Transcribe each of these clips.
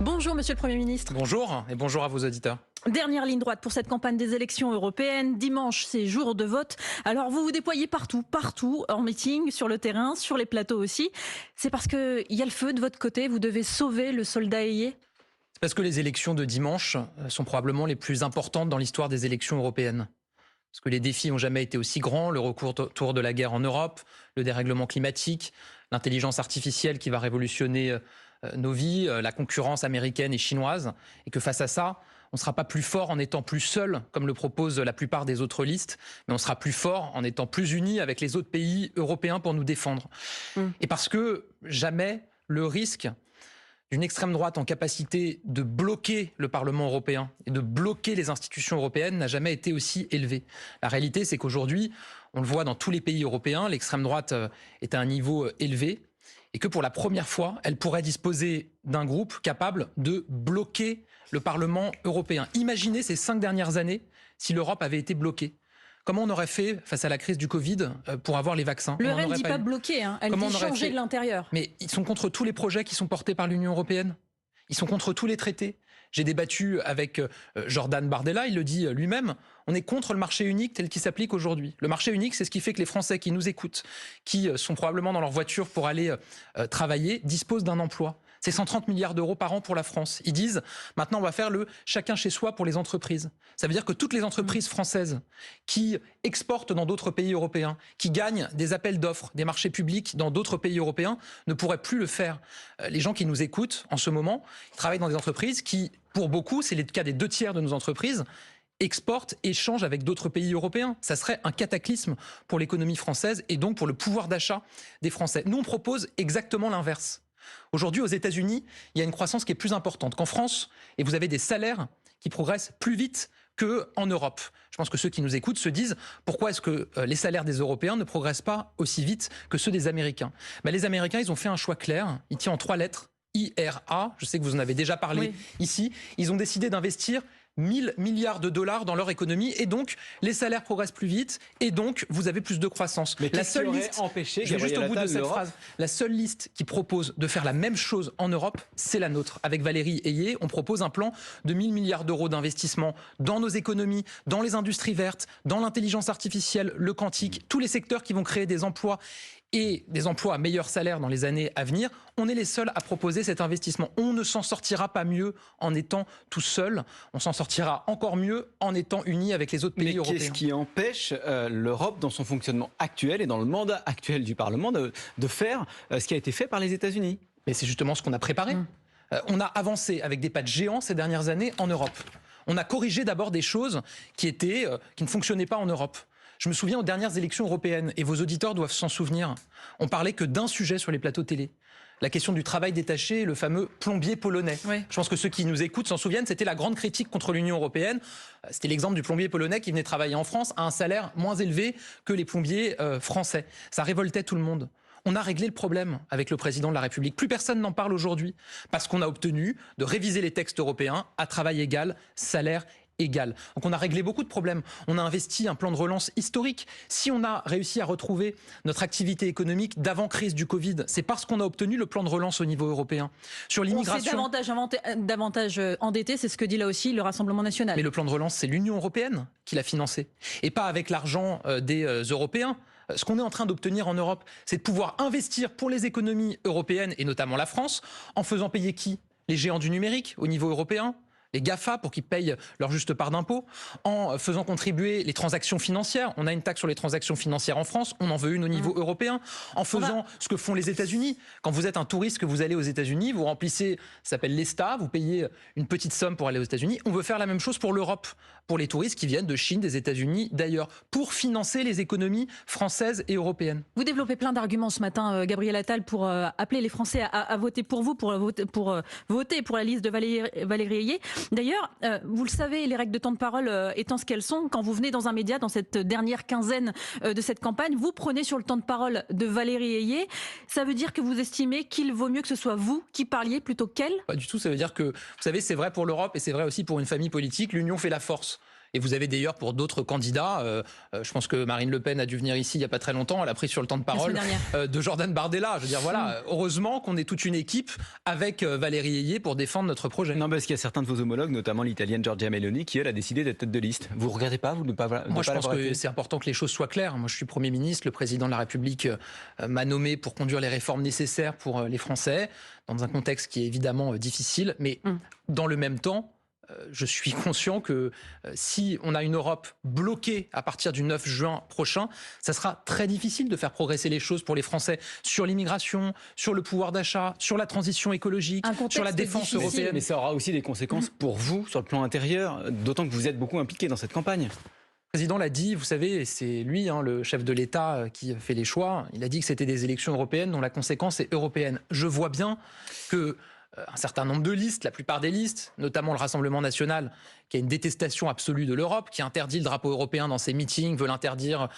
Bonjour Monsieur le Premier ministre. Bonjour et bonjour à vos auditeurs. Dernière ligne droite pour cette campagne des élections européennes. Dimanche, c'est jour de vote. Alors vous vous déployez partout, en meeting, sur le terrain, sur les plateaux aussi. C'est parce qu'il y a le feu de votre côté, vous devez sauver le soldat ailé? C'est parce que les élections de dimanche sont probablement les plus importantes dans l'histoire des élections européennes. Parce que les défis n'ont jamais été aussi grands, le recours autour de la guerre en Europe, le dérèglement climatique, l'intelligence artificielle qui va révolutionner nos vies, la concurrence américaine et chinoise, et que face à ça, on ne sera pas plus fort en étant plus seul, comme le proposent la plupart des autres listes, mais on sera plus fort en étant plus unis avec les autres pays européens pour nous défendre. Et parce que jamais le risque d'une extrême droite en capacité de bloquer le Parlement européen et de bloquer les institutions européennes n'a jamais été aussi élevé. La réalité, c'est qu'aujourd'hui, on le voit dans tous les pays européens, l'extrême droite est à un niveau élevé, et que pour la première fois, elle pourrait disposer d'un groupe capable de bloquer le Parlement européen. Imaginez ces 5 dernières années si l'Europe avait été bloquée. Comment on aurait fait face à la crise du Covid pour avoir les vaccins? Le RN ne dit pas bloquer, hein. Elle dit changer de l'intérieur. Mais ils sont contre tous les projets qui sont portés par l'Union européenne. Ils sont contre tous les traités. J'ai débattu avec Jordan Bardella, il le dit lui-même, on est contre le marché unique tel qu'il s'applique aujourd'hui. Le marché unique, c'est ce qui fait que les Français qui nous écoutent, qui sont probablement dans leur voiture pour aller travailler, disposent d'un emploi. C'est 130 milliards d'euros par an pour la France. Ils disent, maintenant on va faire le chacun chez soi pour les entreprises. Ça veut dire que toutes les entreprises françaises qui exportent dans d'autres pays européens, qui gagnent des appels d'offres, des marchés publics dans d'autres pays européens, ne pourraient plus le faire. Les gens qui nous écoutent en ce moment, ils travaillent dans des entreprises qui, pour beaucoup, c'est le cas des 2/3 de nos entreprises, exportent, échangent avec d'autres pays européens. Ça serait un cataclysme pour l'économie française et donc pour le pouvoir d'achat des Français. Nous, on propose exactement l'inverse. Aujourd'hui, aux États-Unis, il y a une croissance qui est plus importante qu'en France et vous avez des salaires qui progressent plus vite qu'en Europe. Je pense que ceux qui nous écoutent se disent pourquoi est-ce que les salaires des Européens ne progressent pas aussi vite que ceux des Américains? Les Américains, ils ont fait un choix clair. Il tient en 3 lettres. IRA, je sais que vous en avez déjà parlé ici. Ils ont décidé d'investir 1000 milliards de dollars dans leur économie et donc les salaires progressent plus vite et donc vous avez plus de croissance. Mais la seule liste empêché, je vais juste au bout de cette phrase. La seule liste qui propose de faire la même chose en Europe, c'est la nôtre. Avec Valérie Ayé, on propose un plan de 1000 milliards d'euros d'investissement dans nos économies, dans les industries vertes, dans l'intelligence artificielle, le quantique, tous les secteurs qui vont créer des emplois et des emplois à meilleur salaire dans les années à venir. On est les seuls à proposer cet investissement. On ne s'en sortira pas mieux en étant tout seul. On s'en sortira encore mieux en étant unis avec les autres pays européens. Mais qu'est-ce qui empêche l'Europe, dans son fonctionnement actuel et dans le mandat actuel du Parlement, de faire ce qui a été fait par les États-Unis? Mais c'est justement ce qu'on a préparé. On a avancé avec des pas de géants ces dernières années en Europe. On a corrigé d'abord des choses qui ne fonctionnaient pas en Europe. Je me souviens aux dernières élections européennes, et vos auditeurs doivent s'en souvenir, on parlait que d'un sujet sur les plateaux télé. La question du travail détaché, le fameux plombier polonais. Oui. Je pense que ceux qui nous écoutent s'en souviennent, c'était la grande critique contre l'Union européenne. C'était l'exemple du plombier polonais qui venait travailler en France à un salaire moins élevé que les plombiers français. Ça révoltait tout le monde. On a réglé le problème avec le président de la République. Plus personne n'en parle aujourd'hui parce qu'on a obtenu de réviser les textes européens à travail égal, salaire égal. Donc on a réglé beaucoup de problèmes. On a investi un plan de relance historique. Si on a réussi à retrouver notre activité économique d'avant-crise du Covid, c'est parce qu'on a obtenu le plan de relance au niveau européen. Sur l'immigration... On s'est davantage endetté, c'est ce que dit là aussi le Rassemblement national. Mais le plan de relance, c'est l'Union européenne qui l'a financé. Et pas avec l'argent des Européens. Ce qu'on est en train d'obtenir en Europe, c'est de pouvoir investir pour les économies européennes, et notamment la France, en faisant payer qui? Les géants du numérique au niveau européen, les GAFA pour qu'ils payent leur juste part d'impôt, en faisant contribuer les transactions financières. On a une taxe sur les transactions financières en France, on en veut une au niveau européen, en faisant ce que font les États-Unis. Quand vous êtes un touriste, que vous allez aux États-Unis, vous remplissez, ça s'appelle l'ESTA, vous payez une petite somme pour aller aux États-Unis. On veut faire la même chose pour l'Europe, pour les touristes qui viennent de Chine, des États-Unis, d'ailleurs, pour financer les économies françaises et européennes. Vous développez plein d'arguments ce matin, Gabriel Attal, pour appeler les Français à voter pour vous, pour voter pour la liste de Valérie Ayé. D'ailleurs, vous le savez, les règles de temps de parole étant ce qu'elles sont, quand vous venez dans un média, dans cette dernière quinzaine de cette campagne, vous prenez sur le temps de parole de Valérie Ayé. Ça veut dire que vous estimez qu'il vaut mieux que ce soit vous qui parliez plutôt qu'elle? Pas du tout, ça veut dire que, vous savez, c'est vrai pour l'Europe et c'est vrai aussi pour une famille politique, l'union fait la force. Et vous avez d'ailleurs pour d'autres candidats, je pense que Marine Le Pen a dû venir ici il n'y a pas très longtemps, elle a pris sur le temps de parole de Jordan Bardella. Je veux dire, voilà, heureusement qu'on est toute une équipe avec Valérie Ayé pour défendre notre projet. Non, parce qu'il y a certains de vos homologues, notamment l'italienne Giorgia Meloni, qui elle a décidé d'être tête de liste. Vous ne regrettez pas, vous ne pas Moi, je pense que c'est important que les choses soient claires. Moi, je suis Premier ministre, le président de la République m'a nommé pour conduire les réformes nécessaires pour les Français, dans un contexte qui est évidemment difficile, mais dans le même temps, je suis conscient que si on a une Europe bloquée à partir du 9 juin prochain, ça sera très difficile de faire progresser les choses pour les Français sur l'immigration, sur le pouvoir d'achat, sur la transition écologique, sur la défense européenne. Mais ça aura aussi des conséquences pour vous sur le plan intérieur, d'autant que vous êtes beaucoup impliqué dans cette campagne. Le président l'a dit, vous savez, c'est lui, le chef de l'État, qui fait les choix. Il a dit que c'était des élections européennes dont la conséquence est européenne. Je vois bien que un certain nombre de listes, la plupart des listes, notamment le Rassemblement national, qui a une détestation absolue de l'Europe, qui interdit le drapeau européen dans ses meetings, veut l'interdire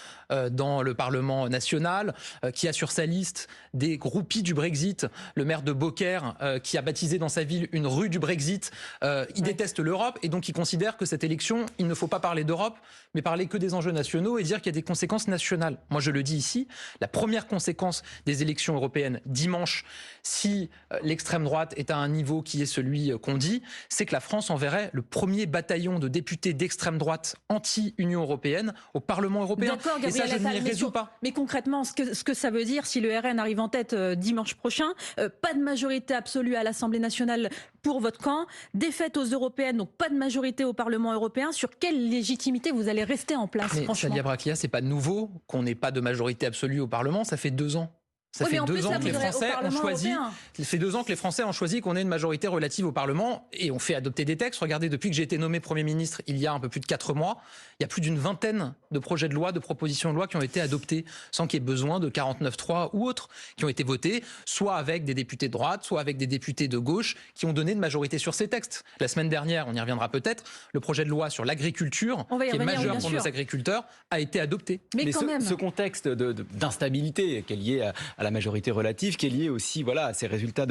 dans le Parlement national, qui a sur sa liste des groupies du Brexit, le maire de Beaucaire, qui a baptisé dans sa ville une rue du Brexit. Il déteste l'Europe et donc il considère que cette élection, il ne faut pas parler d'Europe, mais parler que des enjeux nationaux et dire qu'il y a des conséquences nationales. Moi, je le dis ici, la première conséquence des élections européennes dimanche, si l'extrême droite est à un niveau qui est celui qu'on dit, c'est que la France enverrait le premier bataillon de députés d'extrême droite anti-Union européenne au Parlement européen. D'accord, et ça, je n'y résous pas. Mais concrètement, ce que ça veut dire, si le RN arrive en tête dimanche prochain, pas de majorité absolue à l'Assemblée nationale pour votre camp, défaite aux européennes, donc pas de majorité au Parlement européen, sur quelle légitimité vous allez rester en place, mais franchement? Salia Braclia, c'est pas nouveau qu'on n'ait pas de majorité absolue au Parlement, ça fait 2 ans. Ça fait 2 ans que les Français ont choisi. Ça fait 2 ans que les Français ont choisi qu'on ait une majorité relative au Parlement et on fait adopter des textes. Regardez, depuis que j'ai été nommé Premier ministre, il y a un peu plus de 4 mois, il y a plus d'une vingtaine de projets de loi, de propositions de loi qui ont été adoptés sans qu'il y ait besoin de 49.3 ou autres, qui ont été votés, soit avec des députés de droite, soit avec des députés de gauche, qui ont donné une majorité sur ces textes. La semaine dernière, on y reviendra peut-être, le projet de loi sur l'agriculture, qui est majeur pour nos agriculteurs, a été adopté. Mais quand même, ce contexte d'instabilité qui est lié à la majorité relative, qui est lié aussi à ces résultats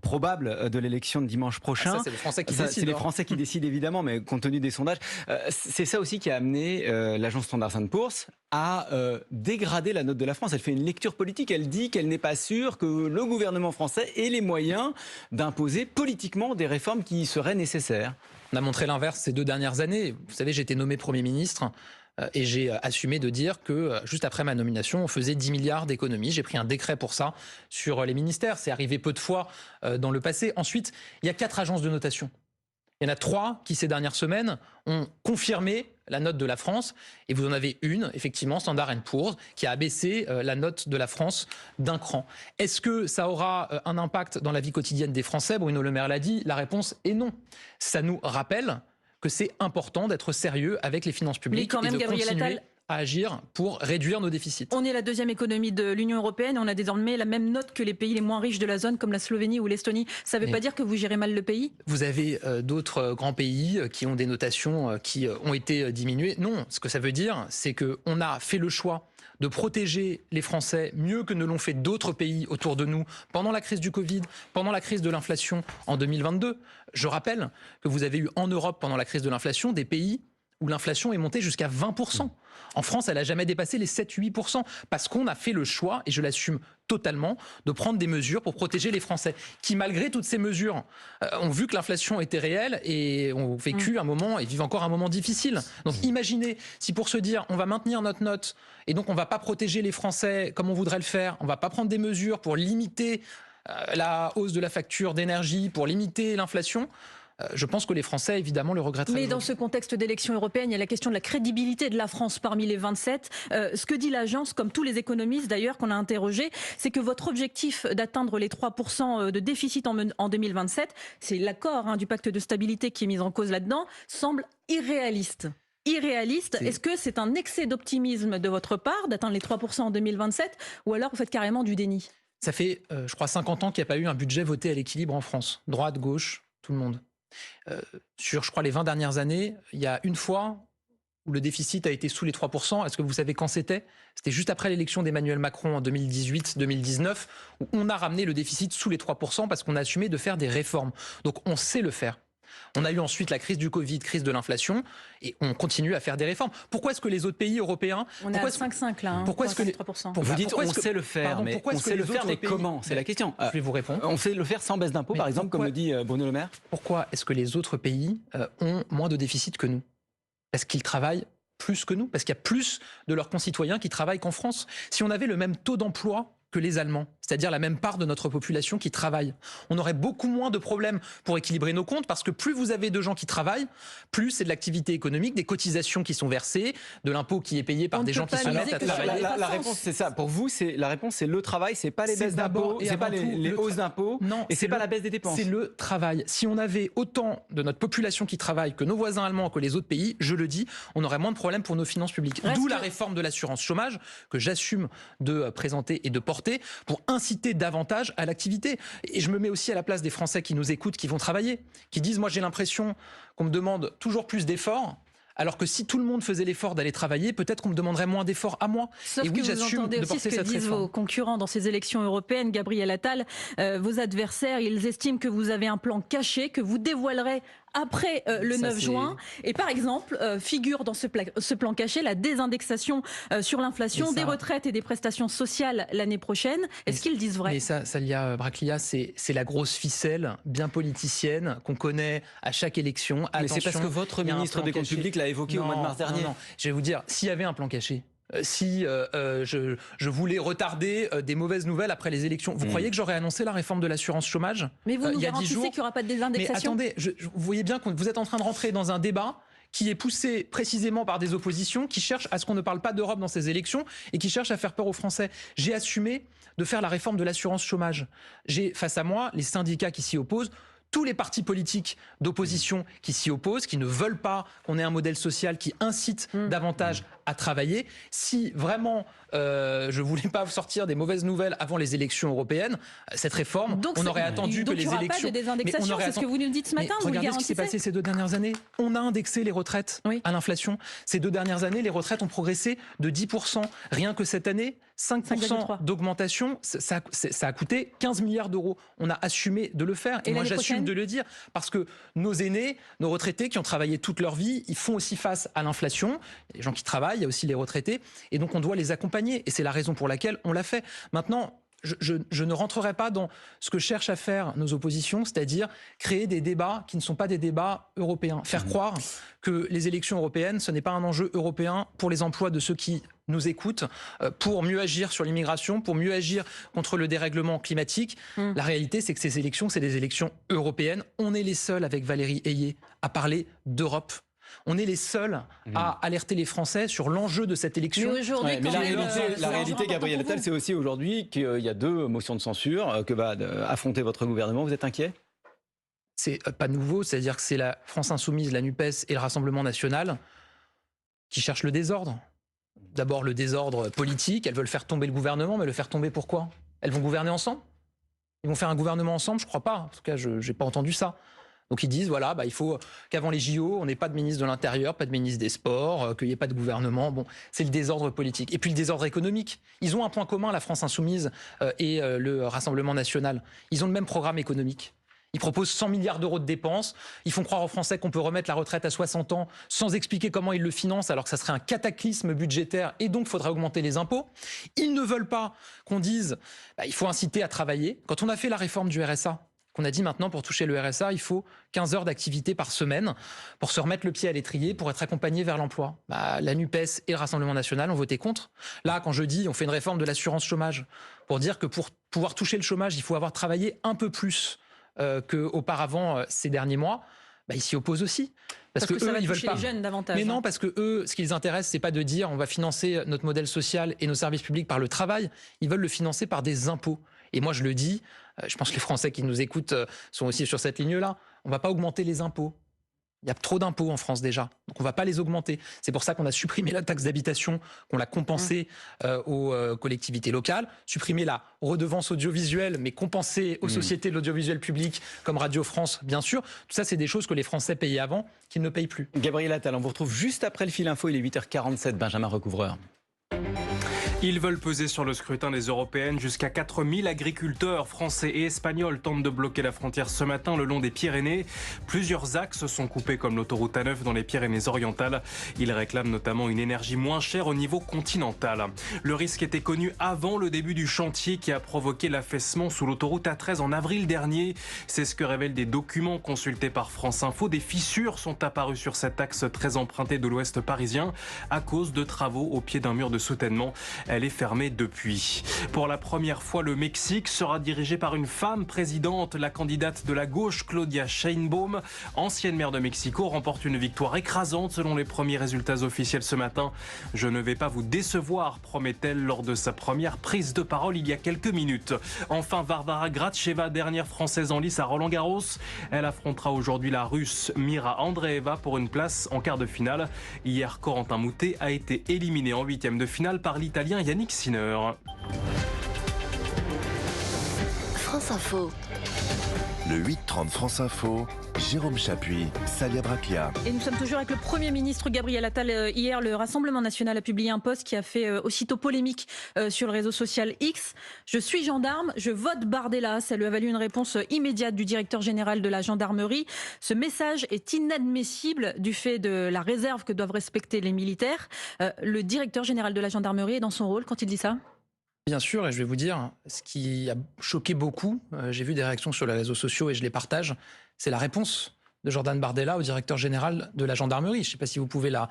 probables de l'élection de dimanche prochain. Ça, c'est les Français qui décident. C'est les Français qui décident évidemment, mais compte tenu des sondages, c'est ça aussi qui a amené l'agence Standard & Poor's à dégrader la note de la France. Elle fait une lecture politique, elle dit qu'elle n'est pas sûre que le gouvernement français ait les moyens d'imposer politiquement des réformes qui seraient nécessaires. On a montré l'inverse ces 2 dernières années. Vous savez, j'ai été nommé Premier ministre. Et j'ai assumé de dire que juste après ma nomination, on faisait 10 milliards d'économies. J'ai pris un décret pour ça sur les ministères. C'est arrivé peu de fois dans le passé. Ensuite, il y a 4 agences de notation. Il y en a 3 qui, ces dernières semaines, ont confirmé la note de la France. Et vous en avez une, effectivement, Standard & Poor's, qui a abaissé la note de la France d'un cran. Est-ce que ça aura un impact dans la vie quotidienne des Français? Bruno Le Maire l'a dit, la réponse est non. Ça nous rappelle que c'est important d'être sérieux avec les finances publiques et de continuer à agir pour réduire nos déficits. On est la 2e économie de l'Union européenne et on a désormais la même note que les pays les moins riches de la zone comme la Slovénie ou l'Estonie. Ça ne veut pas dire que vous gérez mal le pays? Vous avez d'autres grands pays qui ont des notations qui ont été diminuées. Non, ce que ça veut dire, c'est qu'on a fait le choix de protéger les Français mieux que ne l'ont fait d'autres pays autour de nous pendant la crise du Covid, pendant la crise de l'inflation en 2022. Je rappelle que vous avez eu en Europe, pendant la crise de l'inflation, des pays où l'inflation est montée jusqu'à 20%. En France, elle n'a jamais dépassé les 7-8%, parce qu'on a fait le choix, et je l'assume totalement, de prendre des mesures pour protéger les Français, qui malgré toutes ces mesures ont vu que l'inflation était réelle et ont vécu un moment, et vivent encore un moment difficile. Donc imaginez, si pour se dire, on va maintenir notre note, et donc on ne va pas protéger les Français comme on voudrait le faire, on ne va pas prendre des mesures pour limiter la hausse de la facture d'énergie, pour limiter l'inflation, je pense que les Français, évidemment, le regretteraient. Mais dans ce contexte d'élection européenne, il y a la question de la crédibilité de la France parmi les 27. Ce que dit l'agence, comme tous les économistes d'ailleurs qu'on a interrogés, c'est que votre objectif d'atteindre les 3% de déficit en 2027, c'est l'accord du pacte de stabilité qui est mis en cause là-dedans, semble irréaliste. Est-ce que c'est un excès d'optimisme de votre part d'atteindre les 3% en 2027 ou alors vous faites carrément du déni? Ça fait, je crois, 50 ans qu'il n'y a pas eu un budget voté à l'équilibre en France. Droite, gauche, tout le monde. Sur, je crois, les 20 dernières années, il y a une fois où le déficit a été sous les 3%. Est-ce que vous savez quand c'était? C'était juste après l'élection d'Emmanuel Macron en 2018-2019, où on a ramené le déficit sous les 3% parce qu'on a assumé de faire des réformes. Donc on sait le faire. On a eu ensuite la crise du Covid, crise de l'inflation, et on continue à faire des réformes. Pourquoi est-ce que les autres pays européens... On est à 5,5 là, pourquoi est-ce que 3%. Vous dites on sait le faire, mais on sait le faire, mais comment? C'est la question. Je vais vous répondre. On sait le faire sans baisse d'impôts, par exemple, comme le dit Bruno Le Maire. Pourquoi est-ce que les autres pays ont moins de déficit que nous? Parce qu'ils travaillent plus que nous, parce qu'il y a plus de leurs concitoyens qui travaillent qu'en France. Si on avait le même taux d'emploi que les Allemands, c'est-à-dire la même part de notre population qui travaille, on aurait beaucoup moins de problèmes pour équilibrer nos comptes, parce que plus vous avez de gens qui travaillent, plus c'est de l'activité économique, des cotisations qui sont versées, de l'impôt qui est payé par des gens qui se mettent à travailler. La réponse, c'est ça. Pour vous, la réponse, c'est le travail, c'est pas les baisses d'impôts, c'est pas les hausses d'impôts, et c'est pas la baisse des dépenses. C'est le travail. Si on avait autant de notre population qui travaille que nos voisins allemands, que les autres pays, je le dis, on aurait moins de problèmes pour nos finances publiques. D'où la réforme de l'assurance chômage que j'assume de présenter et de porter pour inciter davantage à l'activité. Et je me mets aussi à la place des Français qui nous écoutent, qui vont travailler, qui disent, moi j'ai l'impression qu'on me demande toujours plus d'efforts, alors que si tout le monde faisait l'effort d'aller travailler, peut-être qu'on me demanderait moins d'efforts à moi. Sauf et oui, que vous entendez aussi ce que disent vos concurrents dans ces élections européennes. Gabriel Attal, vos adversaires, ils estiment que vous avez un plan caché, que vous dévoilerez après le 9 juin. Et par exemple, figure dans ce plan caché la désindexation sur l'inflation des retraites et des prestations sociales l'année prochaine. Est-ce qu'ils disent vrai? Mais ça, Salia Braclia, c'est la grosse ficelle bien politicienne qu'on connaît à chaque élection. Mais c'est parce que votre ministre des Comptes publics l'a évoqué au mois de mars dernier. Non. Je vais vous dire, s'il y avait un plan caché, si je voulais retarder des mauvaises nouvelles après les élections, vous croyez que j'aurais annoncé la réforme de l'assurance chômage Mais vous nous il y a 10 garantissez jours qu'il n'y aura pas de désindexation? Mais attendez, vous voyez bien que vous êtes en train de rentrer dans un débat qui est poussé précisément par des oppositions qui cherchent à ce qu'on ne parle pas d'Europe dans ces élections et qui cherchent à faire peur aux Français. J'ai assumé de faire la réforme de l'assurance chômage. J'ai face à moi les syndicats qui s'y opposent, tous les partis politiques d'opposition qui s'y opposent, qui ne veulent pas qu'on ait un modèle social qui incite davantage à travailler. Si vraiment je voulais pas sortir des mauvaises nouvelles avant les élections européennes, cette réforme, on aurait attendu que les élections... Donc il n'y aura pas de désindexation, c'est ce que vous nous dites ce matin, vous le regardez ce qui s'est passé ces 2 dernières années. On a indexé les retraites à l'inflation. Ces 2 dernières années, les retraites ont progressé de 10%. Rien que cette année, 5% d'augmentation, ça a coûté 15 milliards d'euros. On a assumé de le faire. Et moi, j'assume de le dire. Parce que nos aînés, nos retraités qui ont travaillé toute leur vie, ils font aussi face à l'inflation. Il y a les gens qui travaillent, il y a aussi les retraités. Et donc, on doit les accompagner. Et c'est la raison pour laquelle on l'a fait. Maintenant, je ne rentrerai pas dans ce que cherchent à faire nos oppositions, c'est-à-dire créer des débats qui ne sont pas des débats européens. Faire croire que les élections européennes, ce n'est pas un enjeu européen pour les emplois de ceux qui nous écoutent, pour mieux agir sur l'immigration, pour mieux agir contre le dérèglement climatique. La réalité, c'est que ces élections, c'est des élections européennes. On est les seuls, avec Valérie Ayé, à parler d'Europe. On est les seuls à alerter les Français sur l'enjeu de cette élection. Mais la réalité, Gabriel Attal, c'est aussi aujourd'hui qu'il y a 2 motions de censure que va affronter votre gouvernement. Vous êtes inquiet? C'est pas nouveau, c'est-à-dire que c'est la France Insoumise, la NUPES et le Rassemblement National qui cherchent le désordre. D'abord le désordre politique, elles veulent faire tomber le gouvernement, mais le faire tomber pourquoi? Elles vont gouverner ensemble? Ils vont faire un gouvernement ensemble? Je crois pas, en tout cas je n'ai pas entendu ça. Donc ils disent, voilà, il faut qu'avant les JO, on n'ait pas de ministre de l'Intérieur, pas de ministre des Sports, qu'il n'y ait pas de gouvernement. Bon, c'est le désordre politique. Et puis le désordre économique. Ils ont un point commun, la France Insoumise et le Rassemblement National. Ils ont le même programme économique. Ils proposent 100 milliards d'euros de dépenses. Ils font croire aux Français qu'on peut remettre la retraite à 60 ans sans expliquer comment ils le financent, alors que ça serait un cataclysme budgétaire et donc il faudrait augmenter les impôts. Ils ne veulent pas qu'on dise il faut inciter à travailler. Quand on a fait la réforme du RSA, qu'on a dit maintenant pour toucher le RSA, il faut 15 heures d'activité par semaine pour se remettre le pied à l'étrier, pour être accompagné vers l'emploi. La NUPES et le Rassemblement National ont voté contre. Là, quand je dis on fait une réforme de l'assurance chômage, pour dire que pour pouvoir toucher le chômage, il faut avoir travaillé un peu plus qu'auparavant ces derniers mois, ils s'y opposent aussi. Parce que eux, ça va toucher les jeunes davantage. Mais non, parce que eux, ce qui les intéresse, c'est pas de dire on va financer notre modèle social et nos services publics par le travail. Ils veulent le financer par des impôts. Et moi, je le dis, je pense que les Français qui nous écoutent sont aussi sur cette ligne-là. On va pas augmenter les impôts. Il y a trop d'impôts en France déjà, donc on ne va pas les augmenter. C'est pour ça qu'on a supprimé la taxe d'habitation, qu'on l'a compensée aux collectivités locales, supprimé la redevance audiovisuelle, mais compensée aux sociétés de l'audiovisuel public, comme Radio France, bien sûr. Tout ça, c'est des choses que les Français payaient avant, qu'ils ne payent plus. Gabriel Attal, on vous retrouve juste après le fil info, il est 8h47, Benjamin Recouvreur. Ils veulent peser sur le scrutin des européennes. Jusqu'à 4000 agriculteurs français et espagnols tentent de bloquer la frontière ce matin le long des Pyrénées. Plusieurs axes sont coupés comme l'autoroute A9 dans les Pyrénées-Orientales. Ils réclament notamment une énergie moins chère au niveau continental. Le risque était connu avant le début du chantier qui a provoqué l'affaissement sous l'autoroute A13 en avril dernier. C'est ce que révèlent des documents consultés par France Info. Des fissures sont apparues sur cet axe très emprunté de l'ouest parisien à cause de travaux au pied d'un mur de soutènement. Elle est fermée depuis. Pour la première fois, le Mexique sera dirigé par une femme présidente. La candidate de la gauche, Claudia Sheinbaum, ancienne maire de Mexico, remporte une victoire écrasante selon les premiers résultats officiels ce matin. Je ne vais pas vous décevoir, promet-elle lors de sa première prise de parole il y a quelques minutes. Enfin, Varvara Gracheva, dernière française en lice à Roland-Garros. Elle affrontera aujourd'hui la Russe Mira Andreeva pour une place en quart de finale. Hier, Corentin Moutet a été éliminé en huitième de finale par l'Italien Yannick Sinner. France Info. Le 8-30 France Info, Jérôme Chapuis, Salia Braclia. Et nous sommes toujours avec le Premier ministre Gabriel Attal. Hier, le Rassemblement national a publié un post qui a fait aussitôt polémique sur le réseau social X. Je suis gendarme, je vote Bardella. Ça lui a valu une réponse immédiate du directeur général de la gendarmerie. Ce message est inadmissible du fait de la réserve que doivent respecter les militaires. Le directeur général de la gendarmerie est dans son rôle quand il dit ça ? Bien sûr, et je vais vous dire, ce qui a choqué beaucoup, j'ai vu des réactions sur les réseaux sociaux et je les partage, c'est la réponse de Jordan Bardella au directeur général de la gendarmerie. Je ne sais pas si vous pouvez la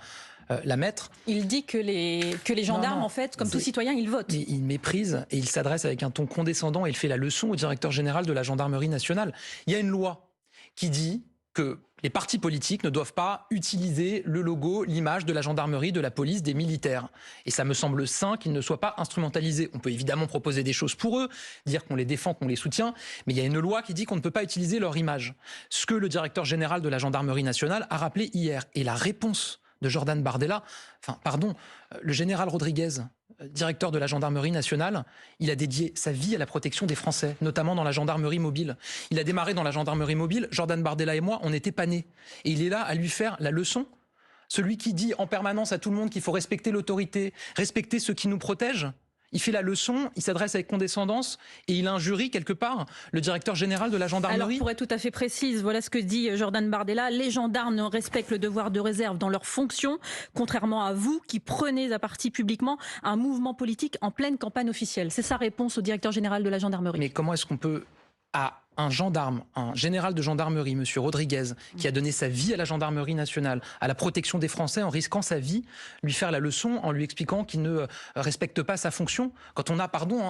mettre. Il dit que les gendarmes, en fait, comme tout citoyen, ils votent. Il méprise et il s'adresse avec un ton condescendant et il fait la leçon au directeur général de la gendarmerie nationale. Il y a une loi qui dit que les partis politiques ne doivent pas utiliser le logo, l'image de la gendarmerie, de la police, des militaires. Et ça me semble sain qu'ils ne soient pas instrumentalisés. On peut évidemment proposer des choses pour eux, dire qu'on les défend, qu'on les soutient, mais il y a une loi qui dit qu'on ne peut pas utiliser leur image. Ce que le directeur général de la gendarmerie nationale a rappelé hier. Et la réponse de Jordan Bardella, le général Rodriguez, directeur de la gendarmerie nationale, il a dédié sa vie à la protection des Français, notamment dans la gendarmerie mobile. Il a démarré dans la gendarmerie mobile, Jordan Bardella et moi, on n'était pas nés. Et il est là à lui faire la leçon. Celui qui dit en permanence à tout le monde qu'il faut respecter l'autorité, respecter ceux qui nous protègent, il fait la leçon, il s'adresse avec condescendance et il injurie quelque part le directeur général de la gendarmerie. Alors pour être tout à fait précise, voilà ce que dit Jordan Bardella. Les gendarmes respectent le devoir de réserve dans leurs fonctions, contrairement à vous qui prenez à partie publiquement un mouvement politique en pleine campagne officielle. C'est sa réponse au directeur général de la gendarmerie. Mais comment est-ce qu'on peut, à un gendarme, un général de gendarmerie, monsieur Rodriguez, qui a donné sa vie à la gendarmerie nationale, à la protection des Français en risquant sa vie, lui faire la leçon en lui expliquant qu'il ne respecte pas sa fonction. Quand on a,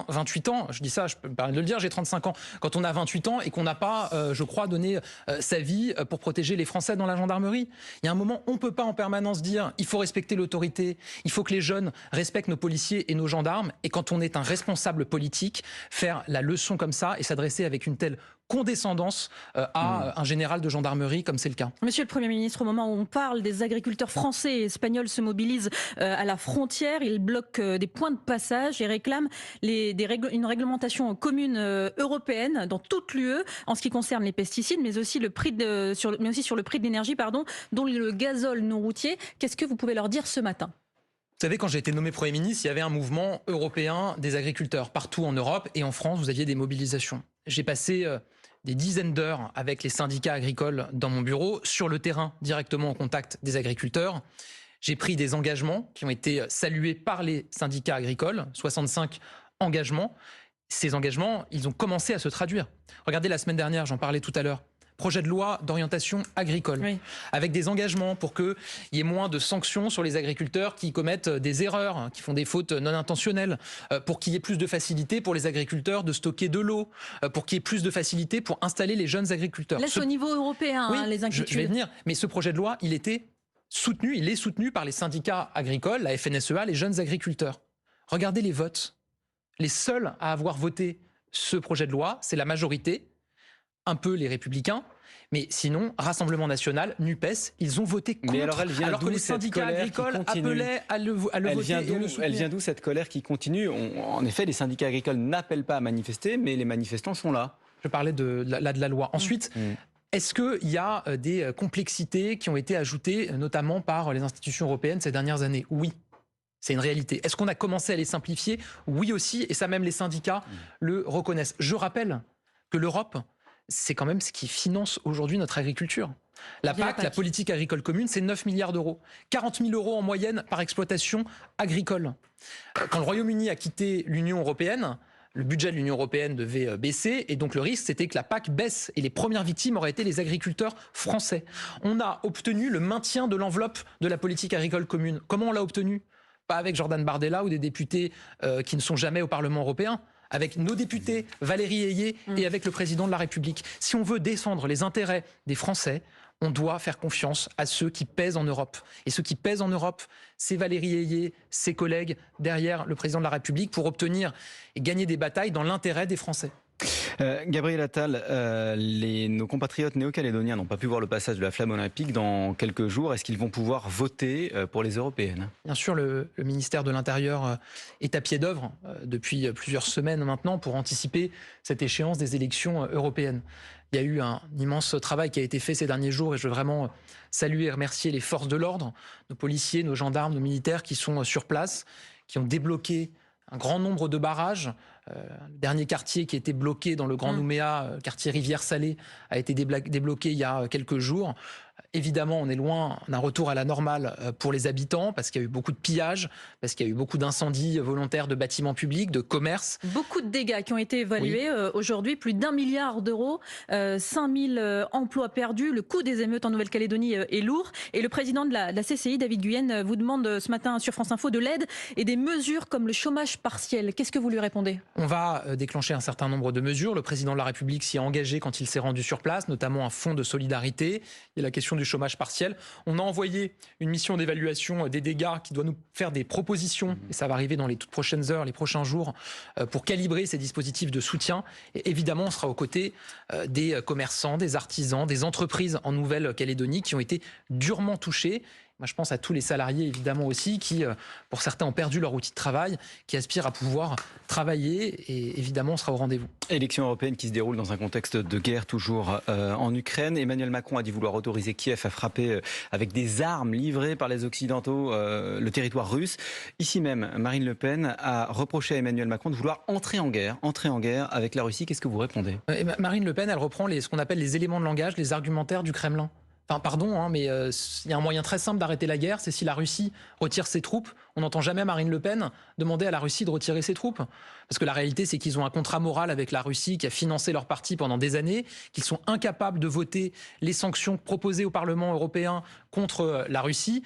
28 ans, je dis ça, je peux me permettre de le dire, j'ai 35 ans, quand on a 28 ans et qu'on n'a pas, je crois, donné sa vie pour protéger les Français dans la gendarmerie, il y a un moment, on ne peut pas en permanence dire il faut respecter l'autorité, il faut que les jeunes respectent nos policiers et nos gendarmes, et quand on est un responsable politique, faire la leçon comme ça et s'adresser avec une telle condescendance à un général de gendarmerie comme c'est le cas. Monsieur le Premier ministre, au moment où on parle, des agriculteurs français et espagnols se mobilisent à la frontière. Ils bloquent des points de passage et réclament une réglementation commune européenne dans toute l'UE en ce qui concerne les pesticides, mais aussi sur le prix de l'énergie, dont le gazole non routier. Qu'est-ce que vous pouvez leur dire ce matin ? Vous savez, quand j'ai été nommé Premier ministre, il y avait un mouvement européen des agriculteurs partout en Europe et en France, vous aviez des mobilisations. J'ai passé des dizaines d'heures avec les syndicats agricoles dans mon bureau, sur le terrain, directement en contact des agriculteurs. J'ai pris des engagements qui ont été salués par les syndicats agricoles, 65 engagements. Ces engagements, ils ont commencé à se traduire. Regardez, la semaine dernière, j'en parlais tout à l'heure, projet de loi d'orientation agricole, oui, avec des engagements pour qu'il y ait moins de sanctions sur les agriculteurs qui commettent des erreurs, qui font des fautes non intentionnelles, pour qu'il y ait plus de facilité pour les agriculteurs de stocker de l'eau, pour qu'il y ait plus de facilité pour installer les jeunes agriculteurs. Là, c'est au niveau européen, oui, les inquiétudes. Je vais venir, mais ce projet de loi, il est soutenu par les syndicats agricoles, la FNSEA, les jeunes agriculteurs. Regardez les votes. Les seuls à avoir voté ce projet de loi, c'est la majorité, un peu les Républicains, mais sinon, Rassemblement National, NUPES, ils ont voté contre, mais alors que les syndicats agricoles appelaient à le voter et à le soutenir. Elle vient d'où cette colère qui continue ? En effet, les syndicats agricoles n'appellent pas à manifester, mais les manifestants sont là. Je parlais de la loi. Ensuite, est-ce qu'il y a des complexités qui ont été ajoutées, notamment par les institutions européennes ces dernières années ? Oui. C'est une réalité. Est-ce qu'on a commencé à les simplifier? Oui aussi, et ça même les syndicats le reconnaissent. Je rappelle que l'Europe, c'est quand même ce qui finance aujourd'hui notre agriculture. La PAC, la politique agricole commune, c'est 9 milliards d'euros. 40 000 euros en moyenne par exploitation agricole. Quand le Royaume-Uni a quitté l'Union européenne, le budget de l'Union européenne devait baisser et donc le risque c'était que la PAC baisse et les premières victimes auraient été les agriculteurs français. On a obtenu le maintien de l'enveloppe de la politique agricole commune. Comment on l'a obtenu? Pas avec Jordan Bardella ou des députés qui ne sont jamais au Parlement européen, avec nos députés, Valérie Ayé, et avec le président de la République. Si on veut défendre les intérêts des Français, on doit faire confiance à ceux qui pèsent en Europe. Et ceux qui pèsent en Europe, c'est Valérie Ayé, ses collègues derrière le président de la République pour obtenir et gagner des batailles dans l'intérêt des Français. Gabriel Attal, nos compatriotes néo-calédoniens n'ont pas pu voir le passage de la flamme olympique dans quelques jours. Est-ce qu'ils vont pouvoir voter pour les européennes? Bien sûr, le ministère de l'Intérieur est à pied d'œuvre depuis plusieurs semaines maintenant pour anticiper cette échéance des élections européennes. Il y a eu un immense travail qui a été fait ces derniers jours et je veux vraiment saluer et remercier les forces de l'ordre, nos policiers, nos gendarmes, nos militaires qui sont sur place, qui ont débloqué un grand nombre de barrages. Le dernier quartier qui était bloqué dans le Grand Nouméa, quartier Rivière-Salée, a été débloqué il y a quelques jours. Évidemment, on est loin d'un retour à la normale pour les habitants parce qu'il y a eu beaucoup de pillages, parce qu'il y a eu beaucoup d'incendies volontaires de bâtiments publics, de commerces. Beaucoup de dégâts qui ont été évalués aujourd'hui, plus d'1 milliard d'euros, 5000 emplois perdus. Le coût des émeutes en Nouvelle-Calédonie est lourd. Et le président de la CCI, David Guyenne, vous demande ce matin sur France Info de l'aide et des mesures comme le chômage partiel. Qu'est-ce que vous lui répondez? On va déclencher un certain nombre de mesures. Le président de la République s'y est engagé quand il s'est rendu sur place, notamment un fonds de solidarité. Il y a la question du chômage partiel. On a envoyé une mission d'évaluation des dégâts qui doit nous faire des propositions, et ça va arriver dans les toutes prochaines heures, les prochains jours, pour calibrer ces dispositifs de soutien. Et évidemment, on sera aux côtés des commerçants, des artisans, des entreprises en Nouvelle-Calédonie qui ont été durement touchés. Moi, je pense à tous les salariés, évidemment aussi, qui, pour certains, ont perdu leur outil de travail, qui aspirent à pouvoir travailler. Et évidemment, on sera au rendez-vous. Élection européenne qui se déroule dans un contexte de guerre toujours en Ukraine. Emmanuel Macron a dit vouloir autoriser Kiev à frapper avec des armes livrées par les Occidentaux le territoire russe. Ici même, Marine Le Pen a reproché à Emmanuel Macron de vouloir entrer en guerre avec la Russie. Qu'est-ce que vous répondez? Marine Le Pen, elle reprend ce qu'on appelle les éléments de langage, les argumentaires du Kremlin. Enfin, pardon, mais il y a un moyen très simple d'arrêter la guerre, c'est si la Russie retire ses troupes. On n'entend jamais Marine Le Pen demander à la Russie de retirer ses troupes. Parce que la réalité, c'est qu'ils ont un contrat moral avec la Russie qui a financé leur parti pendant des années, qu'ils sont incapables de voter les sanctions proposées au Parlement européen contre la Russie.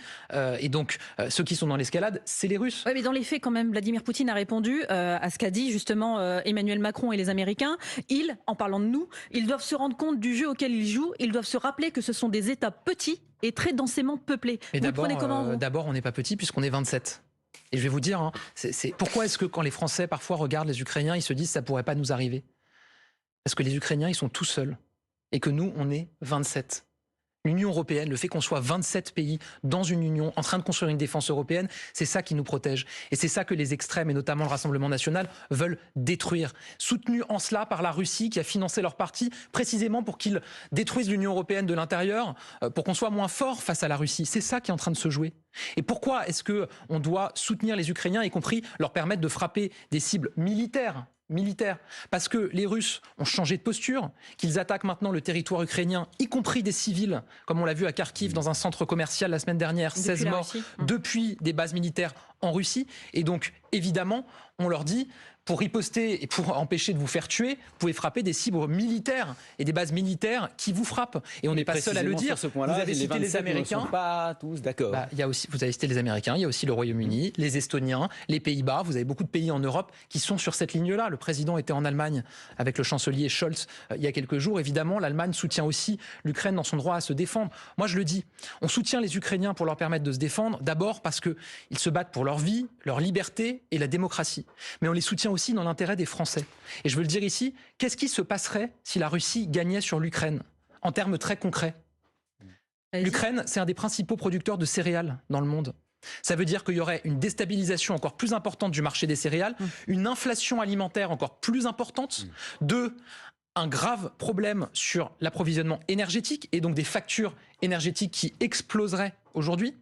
Et donc, ceux qui sont dans l'escalade, c'est les Russes. Oui, mais dans les faits, quand même, Vladimir Poutine a répondu à ce qu'a dit justement Emmanuel Macron et les Américains. Ils, en parlant de nous, ils doivent se rendre compte du jeu auquel ils jouent. Ils doivent se rappeler que ce sont des États petits et très densément peuplés. Mais vous le prenez comment, vous? D'abord, on n'est pas petit puisqu'on est 27. Et je vais vous dire, pourquoi est-ce que quand les Français parfois regardent les Ukrainiens, ils se disent ça pourrait pas nous arriver? Parce que les Ukrainiens, ils sont tout seuls. Et que nous, on est 27. L'Union européenne, le fait qu'on soit 27 pays dans une union, en train de construire une défense européenne, c'est ça qui nous protège. Et c'est ça que les extrêmes, et notamment le Rassemblement national, veulent détruire. Soutenus en cela par la Russie, qui a financé leur parti, précisément pour qu'ils détruisent l'Union européenne de l'intérieur, pour qu'on soit moins fort face à la Russie. C'est ça qui est en train de se jouer. Et pourquoi est-ce qu'on doit soutenir les Ukrainiens, y compris leur permettre de frapper des cibles militaires? Parce que les Russes ont changé de posture, qu'ils attaquent maintenant le territoire ukrainien, y compris des civils, comme on l'a vu à Kharkiv dans un centre commercial la semaine dernière, 16 morts depuis des bases militaires en Russie. Et donc, évidemment, on leur dit, pour riposter et pour empêcher de vous faire tuer, vous pouvez frapper des cibles militaires et des bases militaires qui vous frappent. Et on n'est pas seul à le dire. Vous avez cité les Américains. Ne sont pas tous d'accord. Il y a aussi, vous avez cité les Américains, il y a aussi le Royaume-Uni, les Estoniens, les Pays-Bas. Vous avez beaucoup de pays en Europe qui sont sur cette ligne-là. Le président était en Allemagne avec le chancelier Scholz il y a quelques jours. Évidemment, l'Allemagne soutient aussi l'Ukraine dans son droit à se défendre. Moi, je le dis, on soutient les Ukrainiens pour leur permettre de se défendre. D'abord parce qu'ils se battent pour leur vie, leur liberté et la démocratie. Mais on les soutient aussi dans l'intérêt des Français. Et je veux le dire ici, qu'est-ce qui se passerait si la Russie gagnait sur l'Ukraine? En termes très concrets. L'Ukraine, c'est un des principaux producteurs de céréales dans le monde. Ça veut dire qu'il y aurait une déstabilisation encore plus importante du marché des céréales, une inflation alimentaire encore plus importante, un grave problème sur l'approvisionnement énergétique et donc des factures énergétiques qui exploseraient aujourd'hui.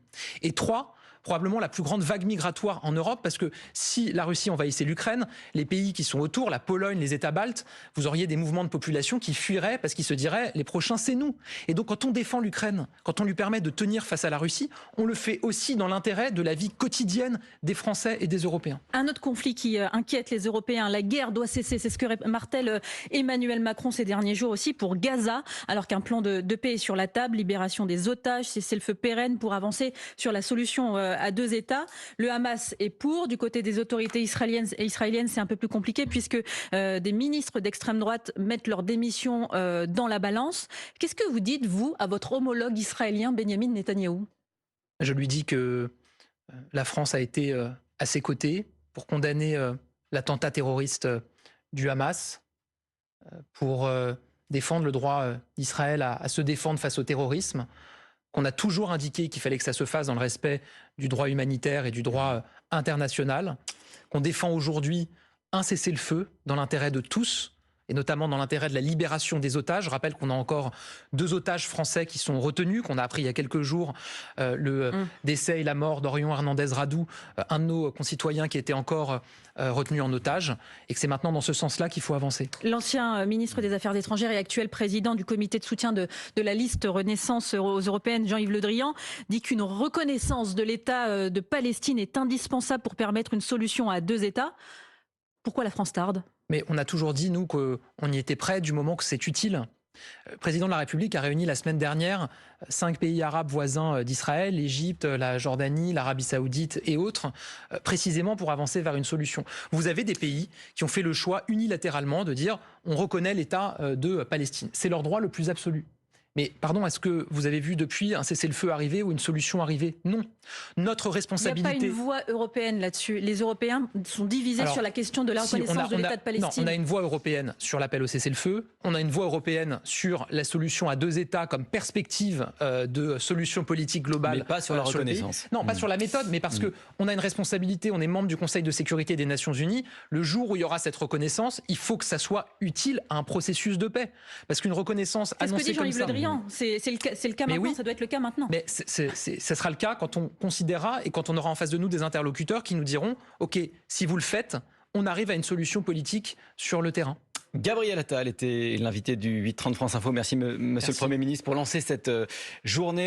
Et 3, probablement la plus grande vague migratoire en Europe, parce que si la Russie envahissait l'Ukraine, les pays qui sont autour, la Pologne, les États baltes, vous auriez des mouvements de population qui fuiraient parce qu'ils se diraient les prochains c'est nous. Et donc quand on défend l'Ukraine, quand on lui permet de tenir face à la Russie, on le fait aussi dans l'intérêt de la vie quotidienne des Français et des Européens. Un autre conflit qui inquiète les Européens, la guerre doit cesser, c'est ce que martèle Emmanuel Macron ces derniers jours aussi pour Gaza, alors qu'un plan de paix est sur la table, libération des otages, cessez-le-feu pérenne pour avancer sur la solution à 2 États. Le Hamas est pour, du côté des autorités israéliennes c'est un peu plus compliqué puisque des ministres d'extrême droite mettent leur démission dans la balance. Qu'est-ce que vous dites, vous, à votre homologue israélien Benyamin Netanyahou ? Je lui dis que la France a été à ses côtés pour condamner l'attentat terroriste du Hamas, pour défendre le droit d'Israël à se défendre face au terrorisme, qu'on a toujours indiqué qu'il fallait que ça se fasse dans le respect du droit humanitaire et du droit international, qu'on défend aujourd'hui un cessez-le-feu dans l'intérêt de tous, et notamment dans l'intérêt de la libération des otages. Je rappelle qu'on a encore 2 otages français qui sont retenus, qu'on a appris il y a quelques jours le décès et la mort d'Orion Hernandez Radou, un de nos concitoyens qui était encore retenu en otage, et que c'est maintenant dans ce sens-là qu'il faut avancer. L'ancien ministre des Affaires étrangères et actuel président du comité de soutien de la liste Renaissance aux Européennes, Jean-Yves Le Drian, dit qu'une reconnaissance de l'État de Palestine est indispensable pour permettre une solution à 2 États. Pourquoi la France tarde ? Mais on a toujours dit, nous, qu'on y était prêt du moment que c'est utile. Le président de la République a réuni la semaine dernière 5 pays arabes voisins d'Israël, l'Égypte, la Jordanie, l'Arabie Saoudite et autres, précisément pour avancer vers une solution. Vous avez des pays qui ont fait le choix unilatéralement de dire on reconnaît l'État de Palestine. C'est leur droit le plus absolu. Mais pardon, est-ce que vous avez vu depuis un cessez-le-feu arriver ou une solution arriver ? Non. Notre responsabilité... Il n'y a pas une voix européenne là-dessus. Les Européens sont divisés sur la question de la reconnaissance de l'État de Palestine. Non, on a une voix européenne sur l'appel au cessez-le-feu. On a une voix européenne sur la solution à 2 États comme perspective de solution politique globale. Mais pas sur la reconnaissance. Non, pas sur la méthode, mais parce qu'on a une responsabilité. On est membre du Conseil de sécurité des Nations Unies. Le jour où il y aura cette reconnaissance, il faut que ça soit utile à un processus de paix. Parce qu'une reconnaissance annoncée comme ça... C'est le cas maintenant, oui. Ça doit être le cas maintenant. Mais ça sera le cas quand on considérera et quand on aura en face de nous des interlocuteurs qui nous diront « Ok, si vous le faites, on arrive à une solution politique sur le terrain ». Gabriel Attal était l'invité du 8h30 France Info. Merci, monsieur le Premier ministre, pour lancer cette journée.